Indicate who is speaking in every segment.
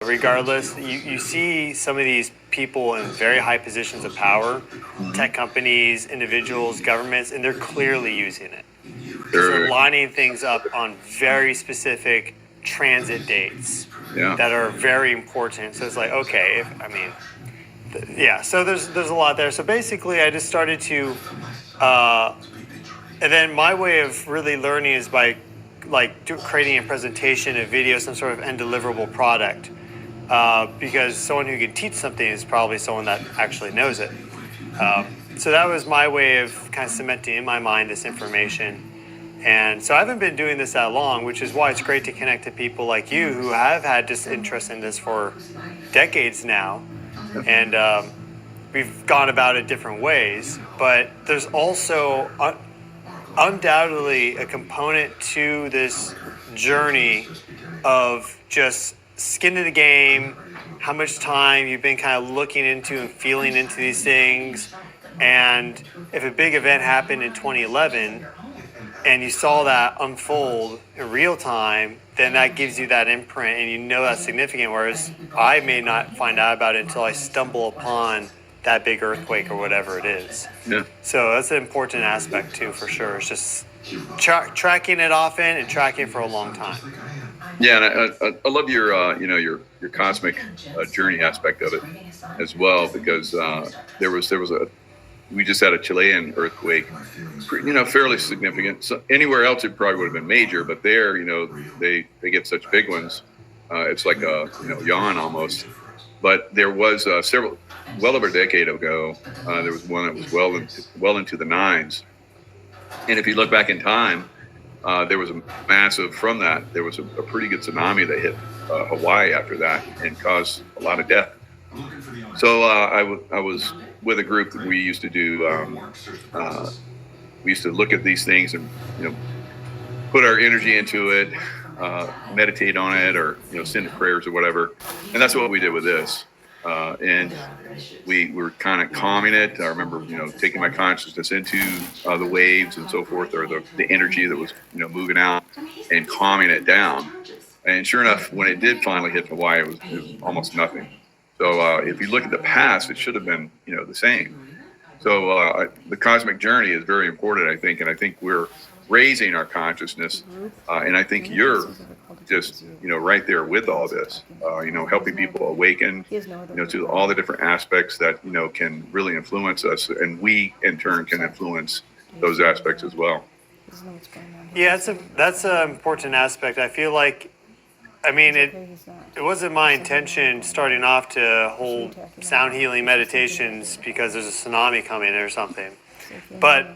Speaker 1: regardless, you see some of these people in very high positions of power, tech companies, individuals, governments, and they're clearly using it. Because they're lining things up on very specific transit dates that are very important. So it's like, okay, so there's a lot there. So basically, I just started to, and then my way of really learning is by creating a presentation, a video, some sort of end deliverable product. Because someone who can teach something is probably someone that actually knows it. So that was my way of kind of cementing in my mind this information. And so I haven't been doing this that long, which is why it's great to connect to people like you who have had this interest in this for decades now. And we've gone about it different ways. But there's also undoubtedly a component to this journey of just skin in the game, how much time you've been kind of looking into and feeling into these things. And if a big event happened in 2011 and you saw that unfold in real time, then that gives you that imprint and you know that's significant, whereas I may not find out about it until I stumble upon that big earthquake or whatever it is.
Speaker 2: Yeah.
Speaker 1: So that's an important aspect too, for sure. It's just tracking it often and tracking it for a long time.
Speaker 2: Yeah, and I love your your cosmic journey aspect of it as well, because there was we just had a Chilean earthquake, fairly significant. So anywhere else it probably would have been major, but there, they get such big ones. It's like a yawn almost. But there was well over a decade ago, there was one that was well into the nines, and if you look back in time, there was a massive, from that, there was a pretty good tsunami that hit Hawaii after that and caused a lot of death. So I was with a group that we used to do, we used to look at these things and, put our energy into it, meditate on it, or, send prayers or whatever. And that's what we did with this. And we were kind of calming it. I remember, taking my consciousness into the waves and so forth, or the energy that was, moving out, and calming it down. And sure enough, when it did finally hit Hawaii, it was almost nothing. So if you look at the past, it should have been, the same. So the cosmic journey is very important, I think, and I think we're raising our consciousness, and I think you're just right there with all this, helping people awaken, to all the different aspects that can really influence us, and we in turn can influence those aspects as well.
Speaker 1: Yeah, that's an important aspect. I feel like, it wasn't my intention starting off to hold sound healing meditations because there's a tsunami coming or something, but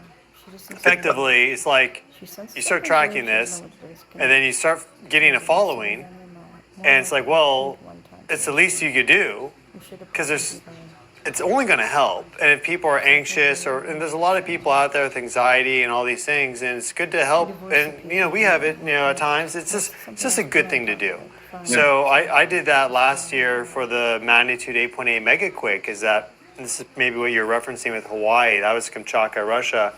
Speaker 1: effectively it's like you start tracking this and then you start getting a following, and it's like, well, it's the least you could do, because it's only going to help. And if people are anxious, and there's a lot of people out there with anxiety and all these things, and it's good to help. And we have it, at times. It's just a good thing to do. So I did that last year for the magnitude 8.8 megaquake. This is maybe what you're referencing with Hawaii. That was Kamchatka, Russia.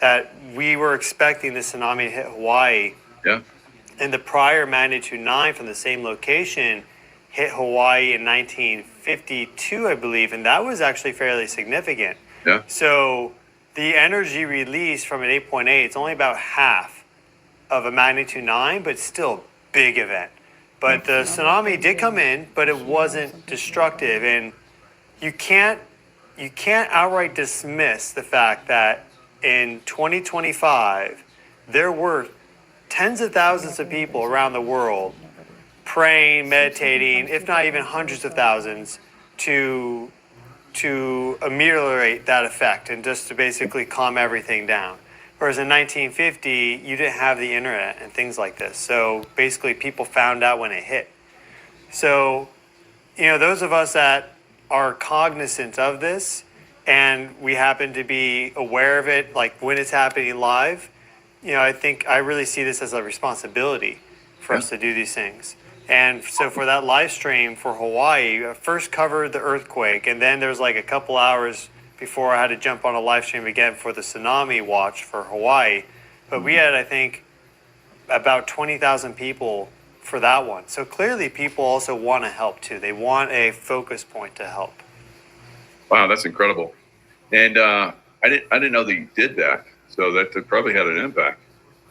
Speaker 1: That we were expecting the tsunami to hit Hawaii.
Speaker 2: Yeah.
Speaker 1: And the prior magnitude 9 from the same location hit Hawaii in 1952, I believe, and that was actually fairly significant.
Speaker 2: Yeah.
Speaker 1: So the energy released from an 8.8, it's only about half of a magnitude 9, but still big event. But the tsunami did come in, but it wasn't destructive, and you can't outright dismiss the fact that in 2025 there were tens of thousands of people around the world praying, meditating, if not even hundreds of thousands, to ameliorate that effect and just to basically calm everything down. Whereas in 1950, you didn't have the internet and things like this. So basically people found out when it hit. So, those of us that are cognizant of this and we happen to be aware of it, like when it's happening live, I think I really see this as a responsibility for us to do these things. And so for that live stream for Hawaii, I first covered the earthquake, and then there's like a couple hours before I had to jump on a live stream again for the tsunami watch for Hawaii. But we had, I think, about 20,000 people for that one. So clearly people also want to help too. They want a focus point to help.
Speaker 2: Wow, that's incredible. And I didn't know that you did that. So that probably had an impact.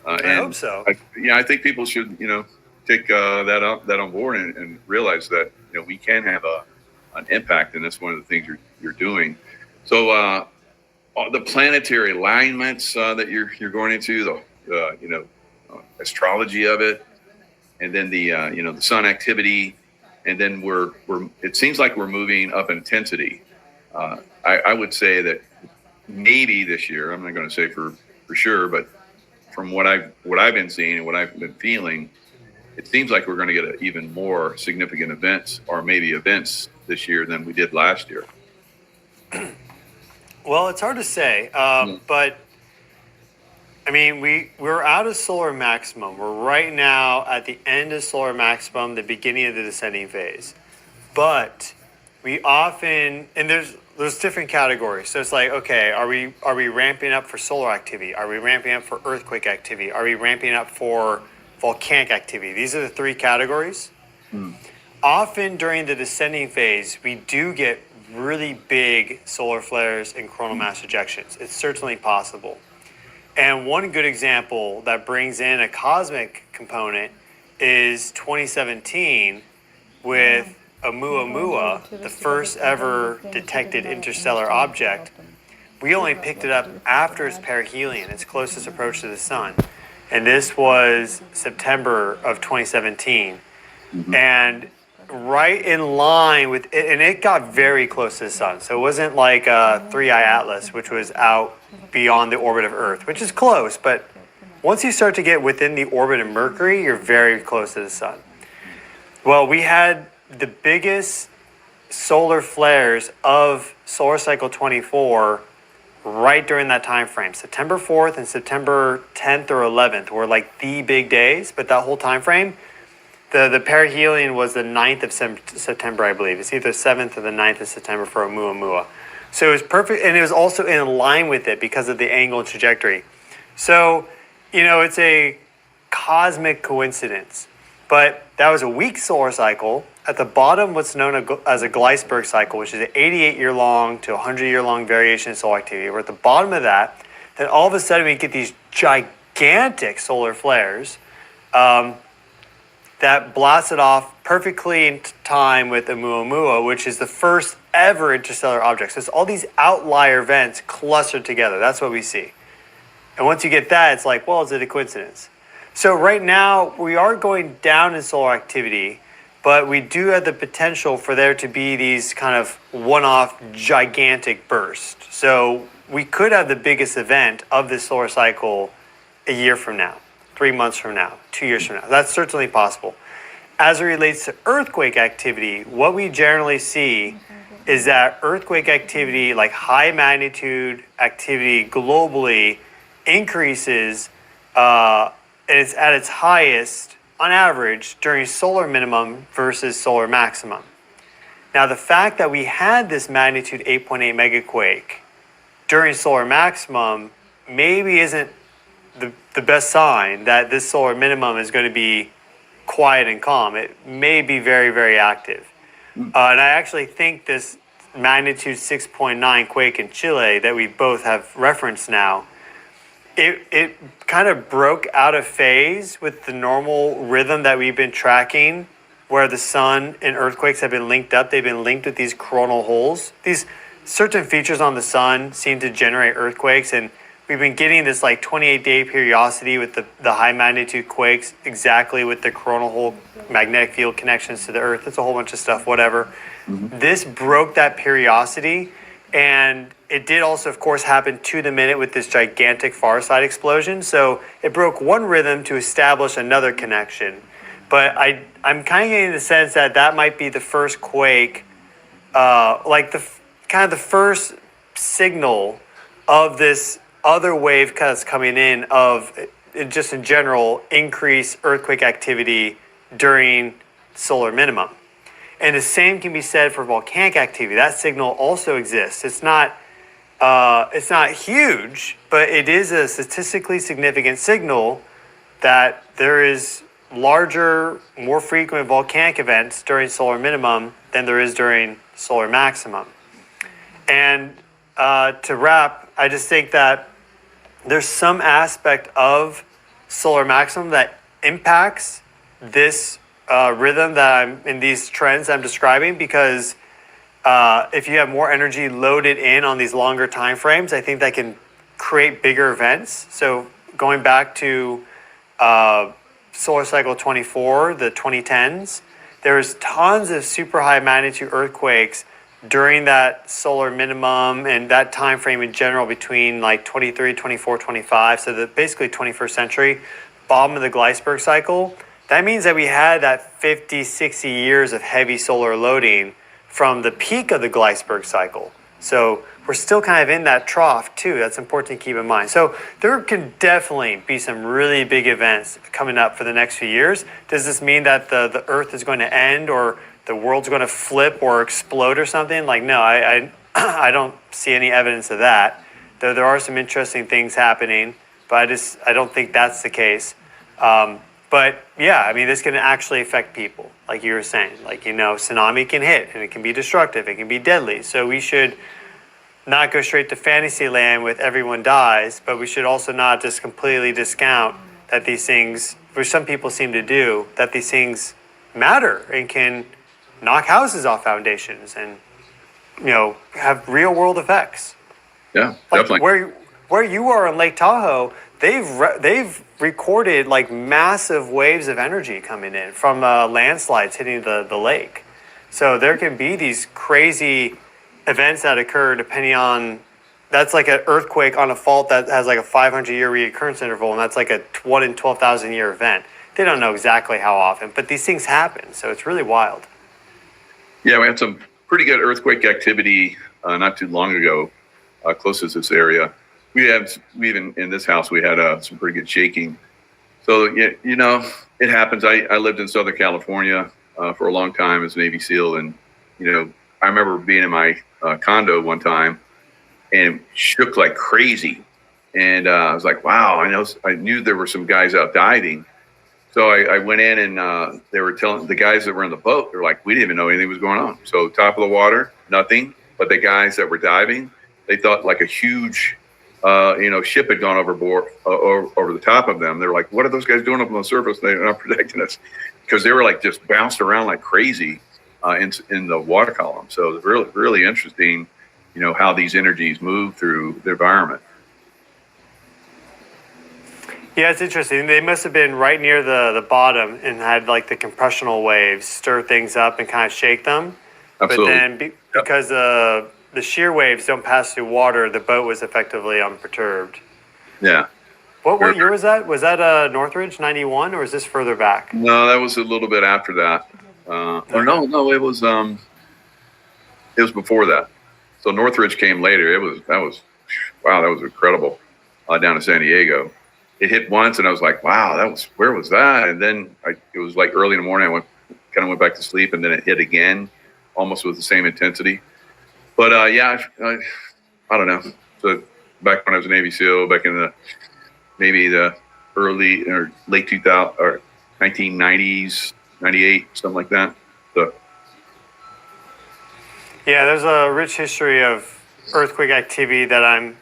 Speaker 1: I hope so.
Speaker 2: I think people should, take that on board and realize that we can have an impact, and that's one of the things you're doing. So all the planetary alignments that you're going into, the astrology of it, and then the sun activity, and then we're it seems like we're moving up in intensity. I would say that maybe this year, I'm not going to say for sure, but from what I've been seeing and what I've been feeling, it seems like we're going to get even more significant events, or maybe events this year than we did last year.
Speaker 1: Well, it's hard to say, but I mean, we're out of solar maximum. We're right now at the end of solar maximum, the beginning of the descending phase. But we often, and there's different categories. So it's like, okay, are we ramping up for solar activity? Are we ramping up for earthquake activity? Are we ramping up for volcanic activity? These are the three categories. Often during the descending phase, we do get really big solar flares and coronal mass ejections. It's certainly possible. And one good example that brings in a cosmic component is 2017 with Oumuamua, the first ever detected interstellar object. We only picked it up after its perihelion, its closest approach to the sun. And this was September of 2017. And right in line with it, and it got very close to the sun. So it wasn't like a 3i Atlas, which was out beyond the orbit of Earth, which is close. But once you start to get within the orbit of Mercury, you're very close to the sun. Well, we had the biggest solar flares of solar cycle 24 right during that time frame. September 4th and September 10th or 11th were like the big days, but that whole time frame, the perihelion was the 9th of September, I believe. It's either 7th or the 9th of September for Oumuamua. So it was perfect, and it was also in line with it because of the angle and trajectory. So, it's a cosmic coincidence. But that was a weak solar cycle. At the bottom, what's known as a Gleisberg cycle, which is an 88-year-long to 100-year-long variation in solar activity. We're at the bottom of that. Then all of a sudden, we get these gigantic solar flares that blasted off perfectly in time with Oumuamua, which is the first ever interstellar object. So it's all these outlier events clustered together. That's what we see. And once you get that, it's like, well, is it a coincidence? So right now, we are going down in solar activity, but we do have the potential for there to be these kind of one-off gigantic bursts. So we could have the biggest event of this solar cycle a year from now, 3 months from now, 2 years from now. That's certainly possible. As it relates to earthquake activity, what we generally see is that earthquake activity, like high magnitude activity globally, increases and it's at its highest on average during solar minimum versus solar maximum. Now, the fact that we had this magnitude 8.8 megaquake during solar maximum maybe isn't the best sign that this solar minimum is going to be quiet and calm. It may be very, very active. And I actually think this magnitude 6.9 quake in Chile that we both have referenced now, it kind of broke out of phase with the normal rhythm that we've been tracking, where the sun and earthquakes have been linked up. They've been linked with these coronal holes. These certain features on the sun seem to generate earthquakes, and we've been getting this like 28-day periodicity with the high magnitude quakes, exactly with the coronal hole magnetic field connections to the earth. It's a whole bunch of stuff, whatever. This broke that periodicity, and it did also, of course, happen to the minute with this gigantic far side explosion. So it broke one rhythm to establish another connection. But I'm kind of getting the sense that that might be the first quake, like the first signal of this other wave that's coming in of just in general increased earthquake activity during solar minimum. And the same can be said for volcanic activity. That signal also exists. It's not huge, but it is a statistically significant signal that there is larger, more frequent volcanic events during solar minimum than there is during solar maximum. And to wrap, I just think that there's some aspect of solar maximum that impacts this rhythm that I'm in, these trends I'm describing, because if you have more energy loaded in on these longer time frames, I think that can create bigger events. So going back to solar cycle 24, the 2010s, there was tons of super high magnitude earthquakes during that solar minimum and that time frame in general between like 23, 24, 25. So the basically 21st century, bottom of the Gleisberg cycle. That means that we had that 50, 60 years of heavy solar loading from the peak of the Gleisberg cycle. So we're still kind of in that trough too. That's important to keep in mind. So there can definitely be some really big events coming up for the next few years. Does this mean that the Earth is going to end or the world's going to flip or explode or something? Like, no, I don't see any evidence of that. Though there are some interesting things happening, but I don't think that's the case. But yeah, I mean, this can actually affect people, like you were saying. Like, tsunami can hit and it can be destructive, it can be deadly. So we should not go straight to fantasy land with everyone dies, but we should also not just completely discount that these things, which some people seem to do, that these things matter and can knock houses off foundations and, have real world effects.
Speaker 2: Yeah,
Speaker 1: like
Speaker 2: definitely.
Speaker 1: Where you are in Lake Tahoe, they've recorded like massive waves of energy coming in from landslides hitting the lake. So there can be these crazy events that occur depending on, that's like an earthquake on a fault that has like a 500-year reoccurrence interval, and that's like a 1 in 12,000 year event. They don't know exactly how often, but these things happen. So it's really wild.
Speaker 2: Yeah, we had some pretty good earthquake activity not too long ago, close to this area. We even in this house, we had some pretty good shaking. So, it happens. I lived in Southern California for a long time as a Navy SEAL. And, I remember being in my condo one time and it shook like crazy. And I was like, wow, I knew there were some guys out diving. So I went in and they were telling the guys that were in the boat, they're like, we didn't even know anything was going on. So top of the water, nothing. But the guys that were diving, they thought like a huge ship had gone overboard over the top of them. They're like, what are those guys doing up on the surface? They're not protecting us, because they were like just bounced around like crazy in the water column. So it's really, really interesting, how these energies move through the environment.
Speaker 1: Yeah, it's interesting. They must have been right near the bottom and had like the compressional waves stir things up and kind of shake them.
Speaker 2: Absolutely.
Speaker 1: But then because the shear waves don't pass through water, the boat was effectively unperturbed.
Speaker 2: Yeah.
Speaker 1: What year was that? Was that Northridge 91, or is this further back?
Speaker 2: No, that was a little bit after that. Or no, it was before that. So Northridge came later. That was incredible down in San Diego. It hit once, and I was like, wow, where was that? And then it was like early in the morning. I went back to sleep, and then it hit again, almost with the same intensity. But I don't know. So back when I was a Navy SEAL, back in maybe the early or late 2000 or 1990s, 98, something like that. So
Speaker 1: yeah, there's a rich history of earthquake activity that I'm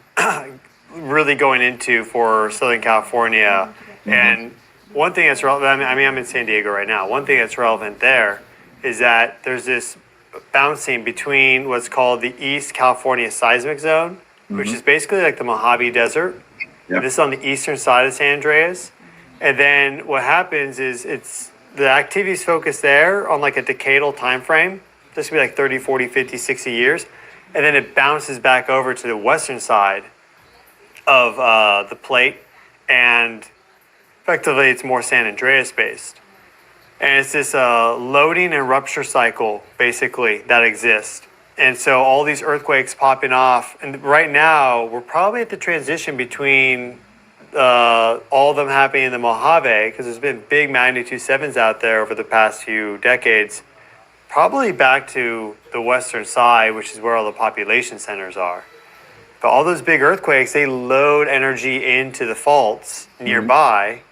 Speaker 1: really going into for Southern California. Mm-hmm. And one thing that's relevant, I'm in San Diego right now. One thing that's relevant there is that there's this bouncing between what's called the East California Seismic Zone, mm-hmm. which is basically like the Mojave Desert. Yep. This is on the eastern side of San Andreas. And then what happens is the activity's focused there on like a decadal time frame. This could be like 30, 40, 50, 60 years. And then it bounces back over to the western side of the plate. And effectively, it's more San Andreas based. And it's this loading and rupture cycle, basically, that exists. And so all these earthquakes popping off. And right now, we're probably at the transition between all of them happening in the Mojave, because there's been big magnitude 7s out there over the past few decades, probably back to the western side, which is where all the population centers are. But all those big earthquakes, they load energy into the faults nearby.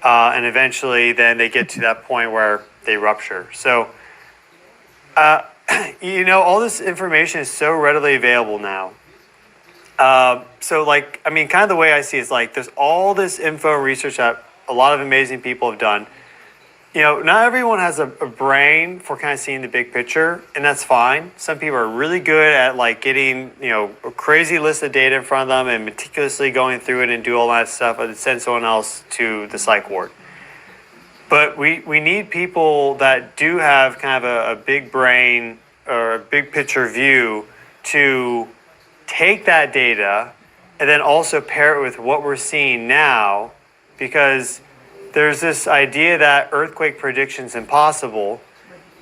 Speaker 1: and eventually then they get to that point where they rupture. So, all this information is so readily available now. So like, I mean, kind of the way I see it is like, there's all this info and research that a lot of amazing people have done. Not everyone has a brain for kind of seeing the big picture, and that's fine. Some people are really good at like getting, a crazy list of data in front of them and meticulously going through it and do all that stuff and send someone else to the psych ward. But we need people that do have kind of a big brain or a big picture view to take that data and then also pair it with what we're seeing now, because there's this idea that earthquake prediction is impossible,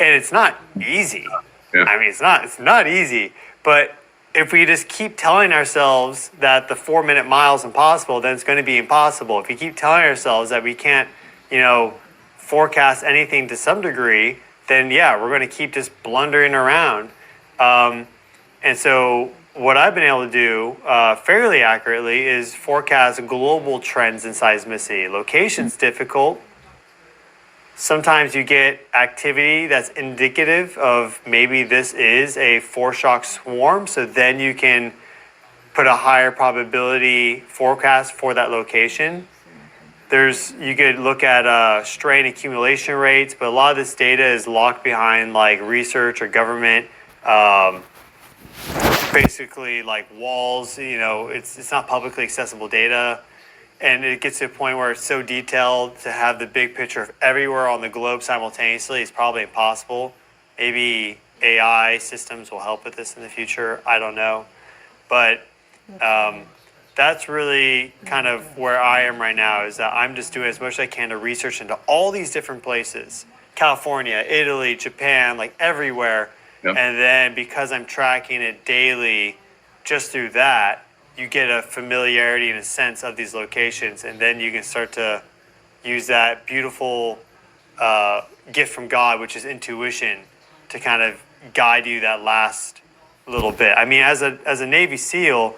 Speaker 1: and it's not easy.
Speaker 2: Yeah.
Speaker 1: I mean, it's not easy, but if we just keep telling ourselves that the 4-minute mile is impossible, then it's going to be impossible. If we keep telling ourselves that we can't, forecast anything to some degree, then yeah, we're going to keep just blundering around. And so what I've been able to do fairly accurately is forecast global trends in seismicity. Location's difficult. Sometimes you get activity that's indicative of maybe this is a foreshock swarm, so then you can put a higher probability forecast for that location. You could look at strain accumulation rates, but a lot of this data is locked behind like research or government, basically like walls. It's not publicly accessible data, and it gets to a point where it's so detailed to have the big picture of everywhere on the globe simultaneously is probably impossible. Maybe AI systems will help with this in the future. I don't know, but that's really kind of where I am right now, is that I'm just doing as much as I can to research into all these different places, California, Italy, Japan, like everywhere.
Speaker 2: Yep.
Speaker 1: And then because I'm tracking it daily, just through that, you get a familiarity and a sense of these locations. And then you can start to use that beautiful gift from God, which is intuition, to kind of guide you that last little bit. I mean, as a Navy SEAL,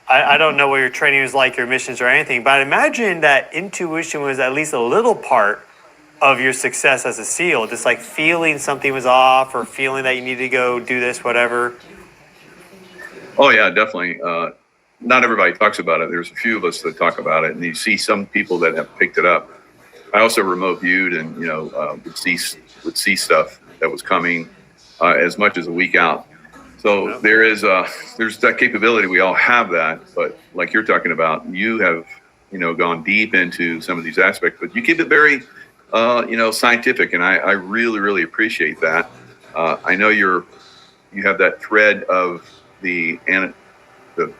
Speaker 1: I don't know what your training was like, your missions or anything, but I imagine that intuition was at least a little part of your success as a SEAL, just like feeling something was off or feeling that you need to go do this, whatever.
Speaker 2: Oh yeah, definitely. Not everybody talks about it. There's a few of us that talk about it, and you see some people that have picked it up. I also remote viewed and would see stuff that was coming as much as a week out. So there's that capability. We all have that, but like you're talking about, you have gone deep into some of these aspects, but you keep it very scientific, and I really, really appreciate that. I know you have that thread of the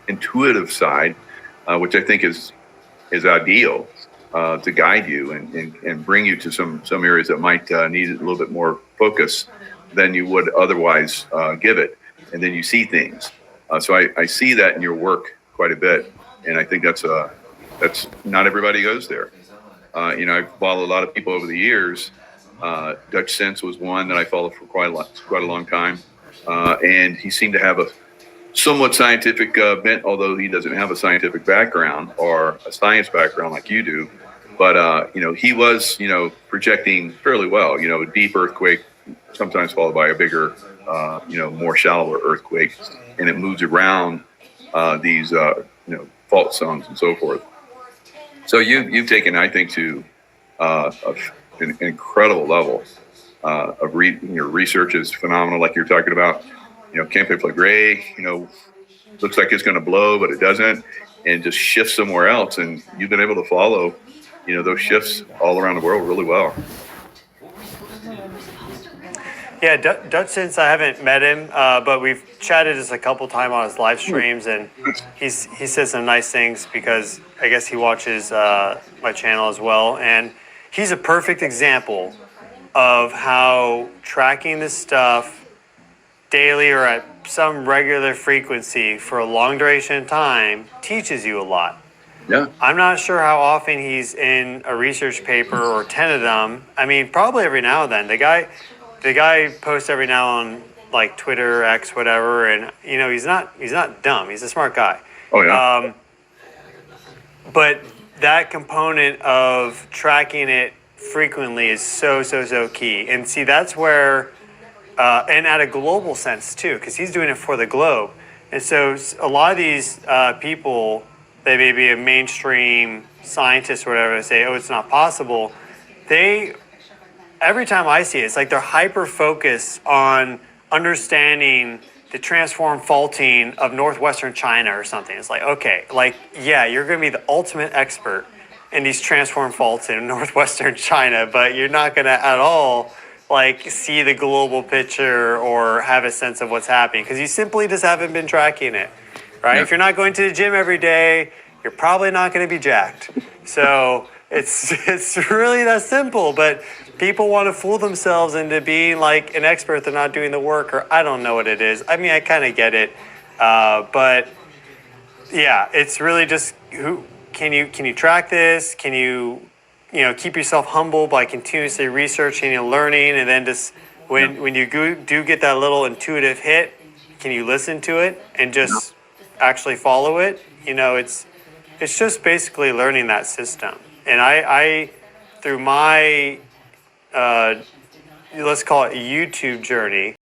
Speaker 2: intuitive side, which I think is ideal to guide you and bring you to some areas that might need a little bit more focus than you would otherwise give it. And then you see things. So I see that in your work quite a bit, and I think that's not everybody goes there. I've followed a lot of people over the years. Dutch Sense was one that I followed for quite a long time, and he seemed to have a somewhat scientific bent, although he doesn't have a scientific background or a science background like you do. But he was projecting fairly well. A deep earthquake, sometimes followed by a bigger, more shallower earthquake, and it moves around these fault zones and so forth. So you've taken, I think, to an incredible level of your research is phenomenal. Like you're talking about, Camp Flegrei, looks like it's going to blow, but it doesn't, and just shifts somewhere else. And you've been able to follow, those shifts all around the world really well.
Speaker 1: Yeah, Dutch Sense, I haven't met him, but we've chatted just a couple times on his live streams, and he says some nice things because I guess he watches my channel as well. And he's a perfect example of how tracking this stuff daily or at some regular frequency for a long duration of time teaches you a lot.
Speaker 2: Yeah.
Speaker 1: I'm not sure how often he's in a research paper or 10 of them. I mean, probably every now and then. The guy posts every now on like Twitter, X, whatever, and he's not dumb. He's a smart guy.
Speaker 2: Oh yeah.
Speaker 1: But that component of tracking it frequently is so key. And see, that's where, and at a global sense too, because he's doing it for the globe. And so a lot of these people, they may be a mainstream scientist or whatever, say, oh, it's not possible. Every time I see it, it's like they're hyper focused on understanding the transform faulting of northwestern China or something. It's like, okay, like, yeah, you're going to be the ultimate expert in these transform faults in northwestern China, but you're not going to at all like see the global picture or have a sense of what's happening because you simply just haven't been tracking it, right?
Speaker 2: Yep.
Speaker 1: If you're not going to the gym every day, you're probably not going to be jacked. So it's really that simple, but people want to fool themselves into being like an expert. They're not doing the work, or I don't know what it is. I mean, I kind of get it, but yeah, it's really just who can you track this? Can you keep yourself humble by continuously researching and learning, and then just when you do get that little intuitive hit, can you listen to it and just actually follow it? It's just basically learning that system. And I through my let's call it YouTube journey,